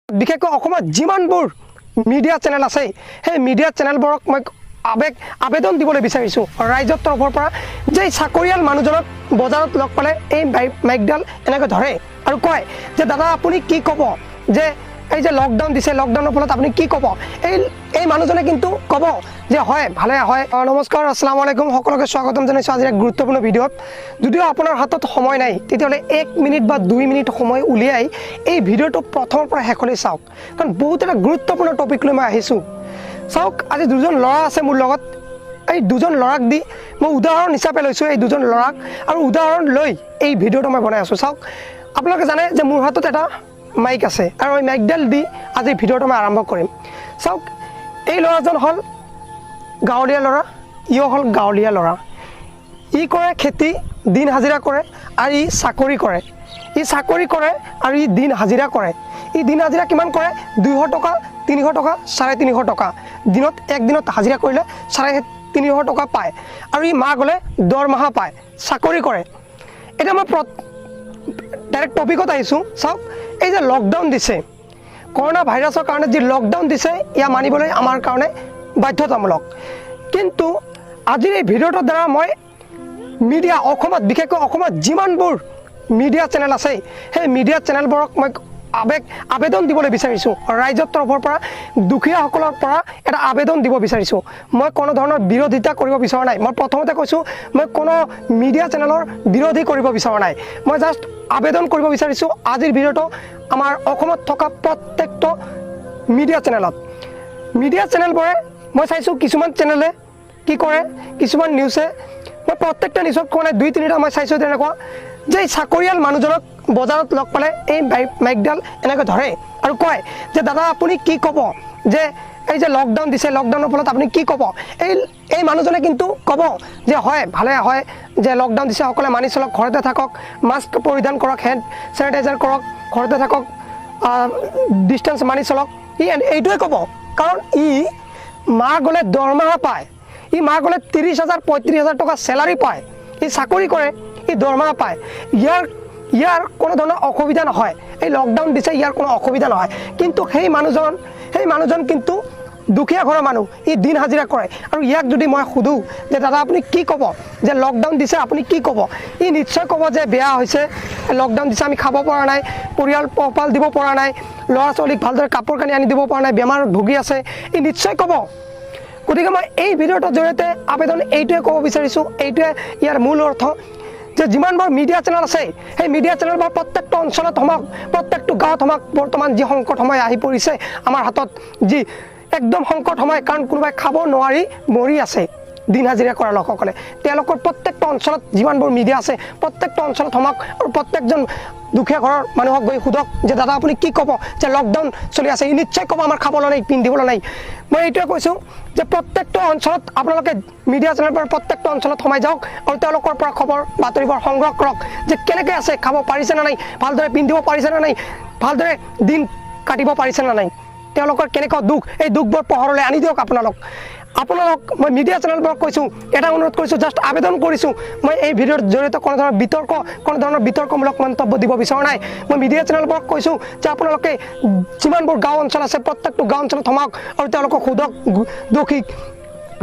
বিশেষকৈ অসমত যিমানবোৰ মিডিয়া চেনেল আছে সেই মিডিয়া চেনেলবোৰক মই আবেদন দিবলৈ বিচাৰিছোঁ ৰাইজৰ তৰফৰ পৰা যে চাকৰিয়াল মানুহজনক বজাৰত লগ পালে এই মাইকডাল এনেকৈ ধৰে আৰু কয় যে দাদা আপুনি কি ক'ব যে এই যে লকডাউন দিছে লকডাউনৰ ফলত আপুনি কি ক'ব এই মানুহজনে কিন্তু ক'ব যে হয় ভালে হয়। নমস্কাৰ, আসসালামু আলাইকুম, সকলোকে স্বাগতম জনাইছোঁ আজিৰ এক গুৰুত্বপূৰ্ণ ভিডিঅ'ত। যদিও আপোনাৰ হাতত সময় নাই তেতিয়াহ'লে 1 মিনিট বা 2 মিনিট সময় উলিয়াই এই ভিডিঅ'টো প্ৰথমৰ পৰা শেষলৈ চাওক, কাৰণ বহুত এটা গুৰুত্বপূৰ্ণ টপিক লৈ মই আহিছোঁ। চাওক, আজি দুজন ল'ৰা আছে মোৰ লগত। এই দুজন ল'ৰাক দি মই উদাহৰণ হিচাপে লৈছোঁ এই দুজন ল'ৰাক, আৰু উদাহৰণ লৈ এই ভিডিঅ'টো মই বনাই আছোঁ। চাওক, আপোনালোকে জানে যে মোৰ হাতত এটা মাইক আছে আৰু এই মাইকডাল দি আজি ভিডিঅ'টো মই আৰম্ভ কৰিম। চাওক, এই ল'ৰাজন হ'ল গাঁৱলীয়া ল'ৰা, ইও হ'ল গাঁৱলীয়া ল'ৰা। ই কৰে খেতি, দিন হাজিৰা কৰে, আৰু ই চাকৰি কৰে। ই চাকৰি কৰে আৰু ই দিন হাজিৰা কৰে। ই দিন হাজিৰা কিমান কৰে? 200 টকা, 300 টকা, 350 টকা। দিনত একদিনত হাজিৰা কৰিলে 350 টকা পায়, আৰু ই মাহ গ'লে দৰমহা পায়, চাকৰি কৰে। এতিয়া মই ডাইৰেক্ট টপিকত আহিছোঁ। চাওক, এই যে লকডাউন দিছে, কৰোণা ভাইৰাছৰ কাৰণে যি লকডাউন দিছে ইয়া মানিবলৈ আমাৰ কাৰণে বাধ্যতামূলক। কিন্তু আজিৰ এই ভিডিঅ'টোৰ দ্বাৰা মই মিডিয়া অসমত, বিশেষকৈ অসমত যিমানবোৰ মিডিয়া চেনেল আছে সেই মিডিয়া চেনেলবোৰক মই আবেদন দিবলৈ বিচাৰিছোঁ ৰাইজৰ তৰফৰ পৰা, দুখীয়াসকলৰ পৰা এটা আবেদন দিব বিচাৰিছোঁ। মই কোনো ধৰণৰ বিৰোধিতা কৰিব বিচৰা নাই। মই প্ৰথমতে কৈছোঁ, মই কোনো মিডিয়া চেনেলৰ বিৰোধী কৰিব বিচৰা নাই। মই জাষ্ট আবেদন কৰিব বিচাৰিছোঁ আজিৰ ভিডিঅ'টো আমাৰ অসমত থকা প্ৰত্যেকটো মিডিয়া চেনেলবোৰে মই চাইছোঁ কিছুমান চেনেলে কি কৰে, কিছুমান নিউজে, মই প্ৰত্যেকটা নিউজত কোৱা নাই, 2-3টা মই চাইছোঁ তেনেকুৱা যে চাকৰিয়াল মানুহজনক বজাৰত লগ পালে এই মাইকডাল এনেকৈ ধৰে আৰু কয় যে দাদা আপুনি কি ক'ব যে এই যে লকডাউন দিছে লকডাউনৰ ফলত আপুনি কি ক'ব। এই মানুহজনে কিন্তু ক'ব যে হয় ভালে হয়, যে লকডাউন দিছে সকলোৱে মানি চলক, ঘৰতে থাকক, মাস্ক পৰিধান কৰক, হেণ্ড চেনিটাইজাৰ কৰক, ঘৰতে থাকক, ডিষ্টেঞ্চ মানি চলক। ই এইটোৱে ক'ব, কাৰণ ই মাহ গ'লে দৰমহা পায়। ই মাহ গ'লে 30,000 35,000 টকা চেলাৰী পায়। ই চাকৰি কৰে, ই দৰমহা পায়। ইয়াৰ কোনো ধৰণৰ অসুবিধা নহয়। এই লকডাউন দিছে, ইয়াৰ কোনো অসুবিধা নহয়। কিন্তু সেই মানুহজন কিন্তু দুখীয়া ঘৰৰ মানুহ, ই দিন হাজিৰা কৰে। আৰু ইয়াক যদি মই সোধোঁ যে দাদা আপুনি কি ক'ব যে লকডাউন দিছে আপুনি কি ক'ব, ই নিশ্চয় ক'ব যে বেয়া হৈছে, লকডাউন দিছে, আমি খাব পৰা নাই, পৰিয়াল পোহপাল দিব পৰা নাই, ল'ৰা ছোৱালীক ভালদৰে কাপোৰ কানি আনি দিব পৰা নাই, বেমাৰত ভুগি আছে, ই নিশ্চয় ক'ব। গতিকে মই এই ভিডিঅ'টোৰ জৰিয়তে আবেদন এইটোৱে ক'ব বিচাৰিছোঁ, এইটোৱে ইয়াৰ মূল অৰ্থ, যে যিমানবোৰ মিডিয়া চেনেল আছে সেই মিডিয়া চেনেলবোৰ প্ৰত্যেকটো অঞ্চলত হওক, প্ৰত্যেকটো গাঁৱত হওক, বৰ্তমান যি সংকট সময় আহি পৰিছে আমাৰ হাতত, যি একদম সংকট সময়, কাৰণ কোনোবাই খাব নোৱাৰি মৰি আছে দিন হাজিৰা কৰা লোকসকলে, তেওঁলোকৰ প্ৰত্যেকটো অঞ্চলত যিমানবোৰ মিডিয়া আছে প্ৰত্যেকটো অঞ্চলত হওক, আৰু প্ৰত্যেকজন দুখীয়া ঘৰৰ মানুহক গৈ সোধক যে দাদা আপুনি কি ক'ব যে লকডাউন চলি আছে। ই নিশ্চয় ক'ব আমাৰ খাবলৈ নাই, পিন্ধিবলৈ নাই। মই এইটোৱে কৈছোঁ যে প্ৰত্যেকটো অঞ্চলত আপোনালোকে মিডিয়া চেনেলবোৰ প্ৰত্যেকটো অঞ্চলত সোমাই যাওক আৰু তেওঁলোকৰ পৰা খবৰ বাতৰিবোৰ সংগ্ৰহ কৰক যে কেনেকৈ আছে, খাব পাৰিছে নে নাই, ভালদৰে পিন্ধিব পাৰিছে নে নাই, ভালদৰে দিন কাটিব পাৰিছে নে নাই, তেওঁলোকৰ কেনেকুৱা দুখ, এই দুখবোৰ পোহৰলৈ আনি দিয়ক। আপোনালোক মই মিডিয়া চেনেলবোৰক কৈছোঁ, এটা অনুৰোধ কৰিছোঁ, জাষ্ট আবেদন কৰিছোঁ। মই এই ভিডিঅ'ৰ জৰিয়তে কোনো ধৰণৰ বিতৰ্কমূলক মন্তব্য দিব বিচৰা নাই। মই মিডিয়া চেনেলবোৰক কৈছোঁ যে আপোনালোকে যিমানবোৰ গাঁও অঞ্চল আছে প্ৰত্যেকটো গাঁও অঞ্চলত সোমাওক আৰু তেওঁলোকক সোধক,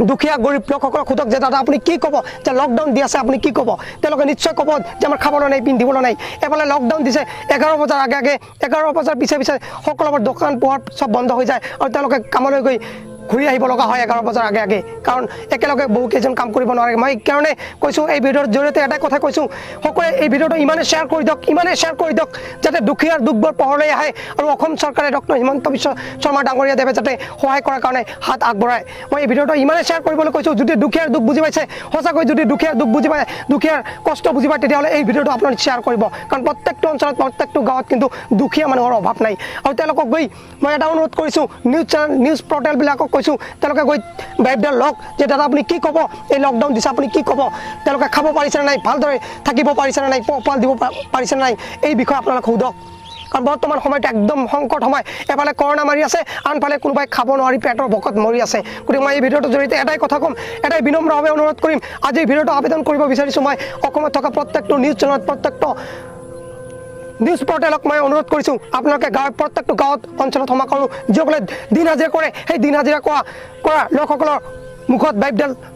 দুখীয়া গৰীব লোকসকলক সোধক যে দাদা আপুনি কি ক'ব যে লকডাউন দি আছে আপুনি কি ক'ব। তেওঁলোকে নিশ্চয় ক'ব যে আমাৰ খাবলৈ নাই, পিন্ধিবলৈ নাই। এফালে লকডাউন দিছে, 11 বজাৰ আগে 11 বজাৰ পিছে সকলোবোৰ দোকান পোহাৰ চব বন্ধ হৈ যায়, আৰু তেওঁলোকে কামলৈ গৈ ঘূৰি আহিব লগা হয় 11 বজাৰ আগে, কাৰণ একেলগে বহুকেইজন কাম কৰিব নোৱাৰে। মই এইকাৰণে কৈছোঁ, এই ভিডিঅ'ৰ জৰিয়তে এটাই কথা কৈছোঁ, সকলোৱে এই ভিডিঅ'টো ইমানে শ্বেয়াৰ কৰি দিয়ক যাতে দুখীয়াৰ দুখবোৰ পোহৰলৈ আহে, আৰু অসম চৰকাৰে ডক্টৰ হিমন্ত বিশ্ব শৰ্মা ডাঙৰীয়া দেৱে যাতে সহায় কৰাৰ কাৰণে হাত আগবঢ়ায়। মই এই ভিডিঅ'টো ইমানে শ্বেয়াৰ কৰিবলৈ কৈছোঁ, যদি দুখীয়াৰ দুখ বুজি পাইছে, সঁচাকৈ যদি দুখীয়াৰ দুখ বুজি পায়, দুখীয়াৰ কষ্ট বুজি পায়, তেতিয়াহ'লে এই ভিডিঅ'টো আপোনালোকে শ্বেয়াৰ কৰিব, কাৰণ প্ৰত্যেকটো অঞ্চলত প্ৰত্যেকটো গাঁৱত কিন্তু দুখীয়া মানুহৰ অভাৱ নাই। আৰু তেওঁলোকক গৈ মই এটা অনুৰোধ কৰিছোঁ, নিউজ পৰ্টেলবিলাকক কৈছোঁ, তেওঁলোকে গৈ বাইকডাল লওক যে দাদা আপুনি কি ক'ব, এই লকডাউন দিছে আপুনি কি ক'ব, তেওঁলোকে খাব পাৰিছে নে নাই, ভালদৰে থাকিব পাৰিছে নে নাই, পোহপাল দিব পাৰিছে নে নাই, এই বিষয়ে আপোনালোকে সোধক। কাৰণ বৰ্তমান সময়ত একদম সংকট সময়, এফালে কৰোণা মাৰি আছে, আনফালে কোনোবাই খাব নোৱাৰি পেটৰ ভোকত মৰি আছে। গতিকে মই এই ভিডিঅ'টোৰ জৰিয়তে এটাই কথা ক'ম, এটাই বিনম্ৰভাৱে অনুৰোধ কৰিম, আজি এই ভিডিঅ'টো আবেদন কৰিব বিচাৰিছোঁ মই অসমত থকা প্ৰত্যেকটো নিউজ চেনেলত, প্ৰত্যেকটো নিউজ পৰ্টেলক মই অনুৰোধ কৰিছোঁ আপোনালোকে গাঁৱৰ প্ৰত্যেকটো গাঁৱত অঞ্চলত ক্ষমা কৰোঁ যিসকলে দিন হাজিৰা কৰে সেই দিন হাজিৰা কৰা লোকসকলৰ মুখত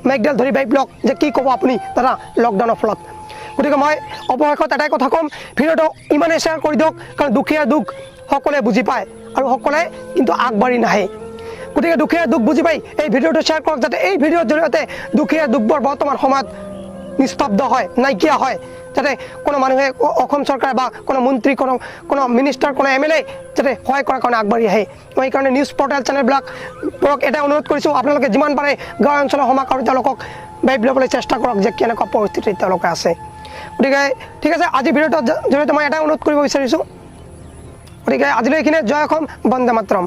মাইকডাল ধৰি বাইপ লওক যে কি ক'ব আপুনি দাদা লকডাউনৰ ফলত গতিকে মই অৱশেষত এটাই কথা ক'ম ভিডিঅ'টো ইমানেই শ্বেয়াৰ কৰি দিয়ক কাৰণ দুখীয়া দুখ সকলোৱে বুজি পায় আৰু সকলোৱে কিন্তু আগবাঢ়ি নাহে গতিকে দুখীয়া দুখ বুজি পাই এই ভিডিঅ'টো শ্বেয়াৰ কৰক যাতে এই ভিডিঅ'ৰ জৰিয়তে দুখীয়া দুখবোৰ বৰ্তমান সময়ত নিস্তব্ধ হয় নাইকিয়া হয় যাতে কোনো মানুহে অসম চৰকাৰ বা কোনো মন্ত্ৰী কোনো মিনিষ্টাৰ কোনো এম এল এ যাতে সহায় কৰাৰ কাৰণে আগবাঢ়ি আহে মই সেইকাৰণে নিউজ পৰ্টেল চেনেলবিলাকক এটাই অনুৰোধ কৰিছোঁ আপোনালোকে যিমান পাৰে গাঁও অঞ্চলৰ সমাজ আৰু তেওঁলোকক বাইপ ল'বলৈ চেষ্টা কৰক যে কেনেকুৱা পৰিস্থিতিত তেওঁলোকে আছে গতিকে ঠিক আছে আজি ভিডিঅ'টোৰ জৰিয়তে মই এটাই অনুৰোধ কৰিব বিচাৰিছোঁ গতিকে আজিলৈ এইখিনিয়ে জয় অসম বন্দে মাতৰম